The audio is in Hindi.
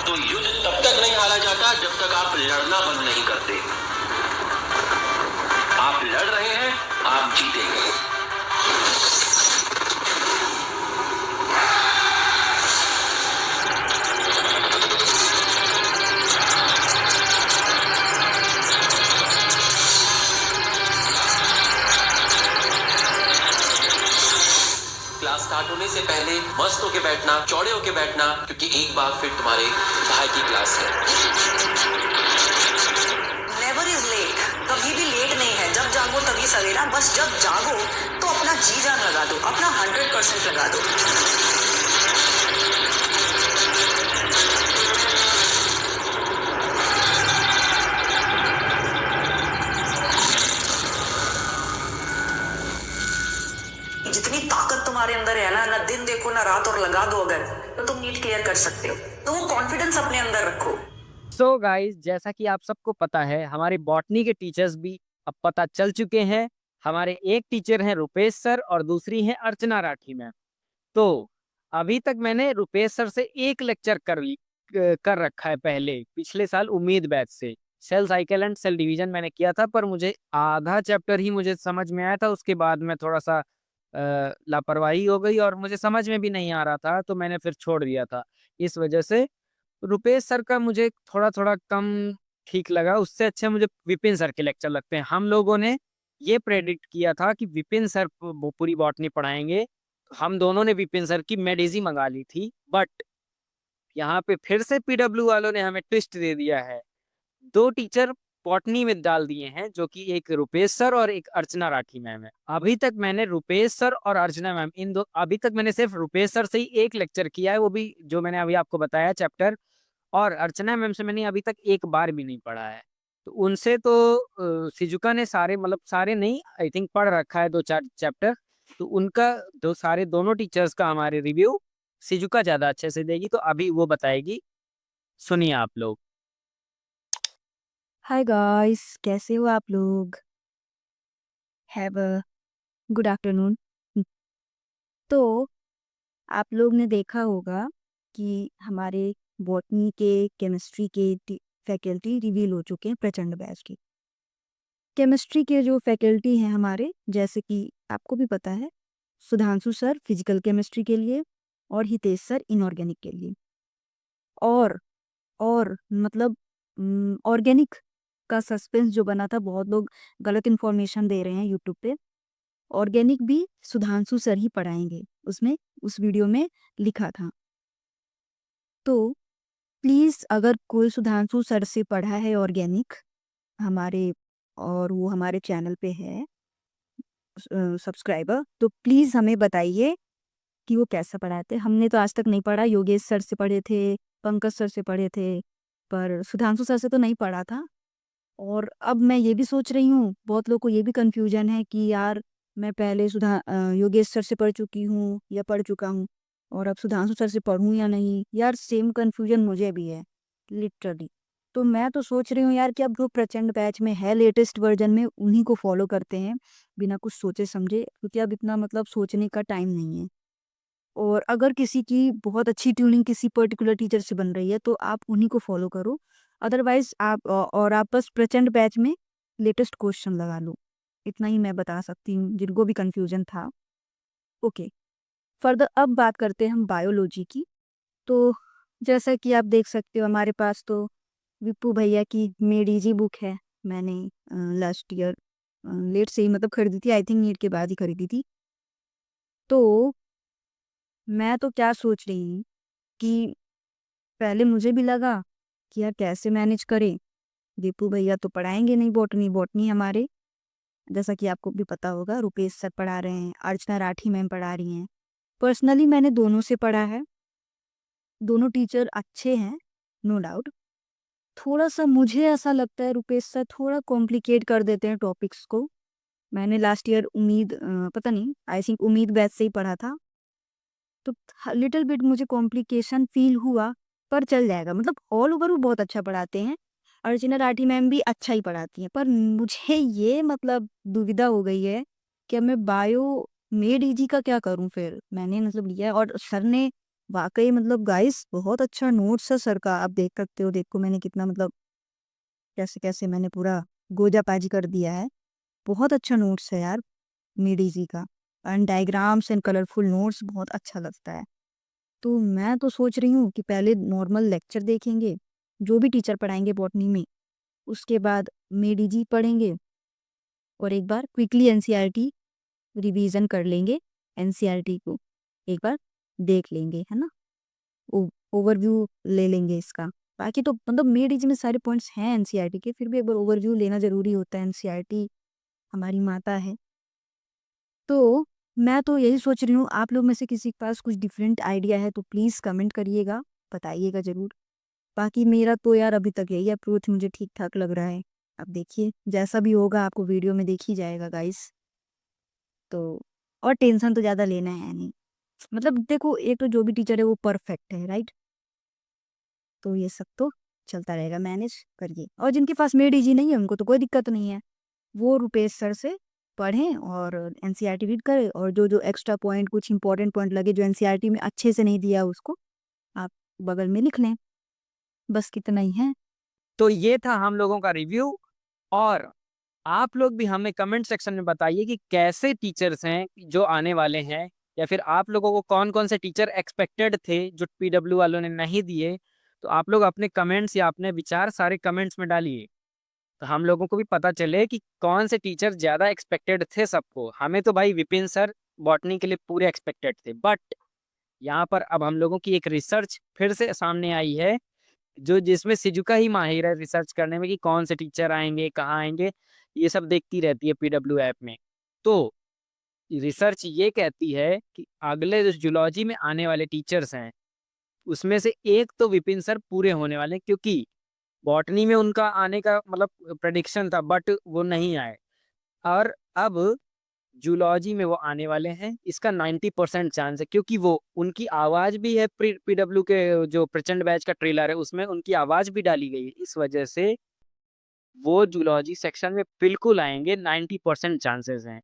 तो युद्ध तब तक नहीं हारा जाता जब तक आप लड़ना बंद नहीं करते। आप लड़ रहे हैं, आप जीतेंगे। क्लास स्टार्ट होने से पहले मस्त होके बैठना, चौड़े होके बैठना, क्योंकि एक बार फिर तुम्हारे भाई की क्लास है। नेवर इज लेट, कभी भी लेट नहीं है। जब जागो तभी सवेरा, बस जब जागो तो अपना जी जान लगा दो, अपना 100% लगा दो। जितनी ताकत तुम्हारे अंदर है ना दिन देखो ना रात, और लगा दो अगर, तो तुम नीट क्लियर कर सकते हो। तो वो कॉन्फिडेंस अपने अंदर रखो। सो गाइस, जैसा कि आप सबको पता है, हमारे बॉटनी के टीचर्स भी अब पता चल चुके हैं। हमारे एक टीचर हैं रुपेश सर और दूसरी हैं अर्चना राठी मैम। तो अभी तक मैंने रुपेश सर से एक लेक्चर कर रखा है पहले, पिछले साल उम्मीद बैच से। Cell cycle and cell division मैंने किया था, पर मुझे आधा चैप्टर ही मुझे समझ में आया था। उसके बाद में थोड़ा सा लापरवाही हो गई और मुझे समझ में भी नहीं आ रहा था, तो मैंने फिर छोड़ दिया था। इस वजह से रुपेश सर का मुझे थोड़ा थोड़ा कम ठीक लगा। उससे अच्छे मुझे विपिन सर के लेक्चर लगते हैं। हम लोगों ने ये प्रेडिक्ट किया था कि विपिन सर पूरी बॉटनी पढ़ाएंगे। हम दोनों ने विपिन सर की मेडिजी मंगा ली थी, बट यहाँ पे फिर से पीडब्ल्यू वालों ने हमें ट्विस्ट दे दिया है। दो टीचर बॉटनी में डाल दिए हैं, जो कि एक रुपेश सर और एक अर्चना राठी मैम है। अभी तक मैंने रुपेश सर और अर्चना मैम, इन दो, अभी तक मैंने सिर्फ रुपेश सर से ही एक लेक्चर किया है, वो भी जो मैंने अभी आपको बताया चैप्टर। और अर्चना मैम से मैंने अभी तक एक बार भी नहीं पढ़ा है। तो उनसे तो सिजुका ने सारे, मतलब सारे नहीं, आई थिंक पढ़ रखा है दो चार चैप्टर। तो उनका दोनों टीचर्स का हमारे रिव्यू सिजुका ज्यादा अच्छे से देगी, तो अभी वो बताएगी। सुनिए आप लोग। हाय गाइस, कैसे हो आप लोग? Have a good afternoon. तो आप लोग ने देखा होगा कि हमारे बॉटनी के, केमिस्ट्री के फैकल्टी रिवील हो चुके हैं प्रचंड बैच की। केमिस्ट्री के जो फैकल्टी हैं हमारे, जैसे कि आपको भी पता है, सुधांशु सर फिजिकल केमिस्ट्री के लिए और हितेश सर इनऑर्गेनिक के लिए। और मतलब ऑर्गेनिक का सस्पेंस जो बना था, बहुत लोग गलत इन्फॉर्मेशन दे रहे हैं यूट्यूब पे। ऑर्गेनिक भी सुधांशु सर ही पढ़ाएंगे, उसमें उस वीडियो में लिखा था। तो प्लीज़, अगर कोई सुधांशु सर से पढ़ा है ऑर्गेनिक हमारे, और वो हमारे चैनल पे है सब्सक्राइबर, तो प्लीज़ हमें बताइए कि वो कैसा पढ़ाते। हमने तो आज तक नहीं पढ़ा, योगेश सर से पढ़े थे, पंकज सर से पढ़े थे, पर सुधांशु सर से तो नहीं पढ़ा था। और अब मैं ये भी सोच रही हूँ, बहुत लोगों को ये भी कन्फ्यूजन है कि यार, मैं पहले योगेश सर से पढ़ चुकी हूँ या पढ़ चुका हूँ, और अब सुधांशु सर से पढ़ूँ या नहीं। यार, सेम कन्फ्यूजन मुझे भी है, लिटरली। तो मैं तो सोच रही हूँ यार कि अब जो प्रचंड बैच में है लेटेस्ट वर्जन में, उन्हीं को फॉलो करते हैं बिना कुछ सोचे समझे, क्योंकि अब इतना मतलब सोचने का टाइम नहीं है। और अगर किसी की बहुत अच्छी ट्यूनिंग किसी पर्टिकुलर टीचर से बन रही है, तो आप उन्हीं को फॉलो करो। अदरवाइज आप बस प्रचंड बैच में लेटेस्ट क्वेश्चन लगा लो। इतना ही मैं बता सकती हूँ जिनको भी कंफ्यूजन था। ओके, फर्दर अब बात करते हैं हम बायोलॉजी की। तो जैसा कि आप देख सकते हो, हमारे पास तो विप्पू भैया की मेड इजी बुक है। मैंने लास्ट ईयर लेट से ही मतलब खरीदी थी, आई थिंक नीट के बाद ही खरीदी थी। तो मैं तो क्या सोच रही हूँ कि पहले मुझे भी लगा कि यार कैसे मैनेज करें, दीपू भैया तो पढ़ाएंगे नहीं बॉटनी। बॉटनी हमारे, जैसा कि आपको भी पता होगा, रुपेश सर पढ़ा रहे हैं, अर्चना राठी मैम पढ़ा रही हैं। पर्सनली मैंने दोनों से पढ़ा है, दोनों टीचर अच्छे हैं, नो डाउट। थोड़ा सा मुझे ऐसा लगता है रुपेश सर थोड़ा कॉम्प्लिकेट कर देते हैं टॉपिक्स को। मैंने लास्ट ईयर उम्मीद पता नहीं, आई थिंक उम्मीद बैच से ही पढ़ा था, तो लिटिल बिट मुझे कॉम्प्लिकेशन फील हुआ, पर चल जाएगा। मतलब ऑल ओवर वो बहुत अच्छा पढ़ाते हैं। अर्चना राठी मैम भी अच्छा ही पढ़ाती हैं, पर मुझे ये मतलब दुविधा हो गई है कि अब मैं बायो मेड इजी का क्या करूं। फिर मैंने मतलब लिया है, और सर ने वाकई मतलब गाइस बहुत अच्छा नोट्स है सर का, आप देख सकते हो। देखो मैंने कितना मतलब कैसे कैसे मैंने पूरा गोजा पाजी कर दिया है। बहुत अच्छा नोट्स है यार मेडी जी का। And diagrams and colourful notes बहुत अच्छा लगता है। तो मैं तो सोच रही हूँ कि पहले नॉर्मल लेक्चर देखेंगे जो भी टीचर पढ़ाएंगे बॉटनी में, उसके बाद मेडी जी पढ़ेंगे और एक बार क्विकली एनसीईआरटी रिवीजन कर लेंगे। एनसीईआरटी को एक बार देख लेंगे, है ना, ओवरव्यू ले लेंगे इसका। बाकी तो मतलब मेड इज में सारे पॉइंट्स हैं एनसीईआरटी के, फिर भी एक बार ओवरव्यू लेना जरूरी होता है। एनसीईआरटी हमारी माता है। तो मैं तो यही सोच रही हूँ, आप लोग में से किसी के पास कुछ डिफरेंट आइडिया है तो प्लीज़ कमेंट करिएगा, बताइएगा ज़रूर। बाकी मेरा तो यार अभी तक यही अप्रोच मुझे ठीक ठाक लग रहा है। अब देखिए जैसा भी होगा आपको वीडियो में देख ही जाएगा गाइस। तो और टेंशन तो ज़्यादा लेना है नहीं। मतलब देखो एक तो जो भी टीचर है वो परफेक्ट है, राइट। तो ये सब तो चलता रहेगा, मैनेज करिए। और जिनके पास मेड इजी नहीं है उनको तो कोई दिक्कत नहीं है, वो रुपेश सर से पढ़ें और एनसीईआरटी रीड करें, और जो जो एक्स्ट्रा पॉइंट कुछ इंपॉर्टेंट पॉइंट लगे जो एनसीईआरटी में अच्छे से नहीं दिया उसको आप बगल में लिख लें। बस कितना ही है। तो ये था हम लोगों का रिव्यू। और आप लोग भी हमें कमेंट सेक्शन में बताइए कि कैसे टीचर्स हैं जो आने वाले हैं, या फिर आप लोगों को कौन कौन से टीचर एक्सपेक्टेड थे जो पीडब्ल्यू वालों ने नहीं दिए। तो आप लोग अपने कमेंट्स या अपने विचार सारे कमेंट्स में डालिए, तो हम लोगों को भी पता चले कि कौन से टीचर ज़्यादा एक्सपेक्टेड थे सबको। हमें तो भाई विपिन सर बॉटनी के लिए पूरे एक्सपेक्टेड थे, बट यहाँ पर अब हम लोगों की एक रिसर्च फिर से सामने आई है जो जिसमें सिजुका ही माहिर है रिसर्च करने में कि कौन से टीचर आएंगे, कहाँ आएंगे, ये सब देखती रहती है पीडब्ल्यू ऐप में। तो रिसर्च ये कहती है कि अगले जो जूलॉजी में आने वाले टीचर्स हैं उसमें से एक तो विपिन सर पूरे होने वाले हैं, क्योंकि बॉटनी में उनका आने का मतलब प्रेडिक्शन था बट वो नहीं आए। और अब जूलॉजी में वो आने वाले हैं, इसका 90% चांस है, क्योंकि वो उनकी आवाज भी है पीडब्ल्यू के जो प्रचंड बैच का ट्रेलर है उसमें उनकी आवाज भी डाली गई है। इस वजह से वो जूलॉजी सेक्शन में बिल्कुल आएंगे, 90% चांसेस हैं।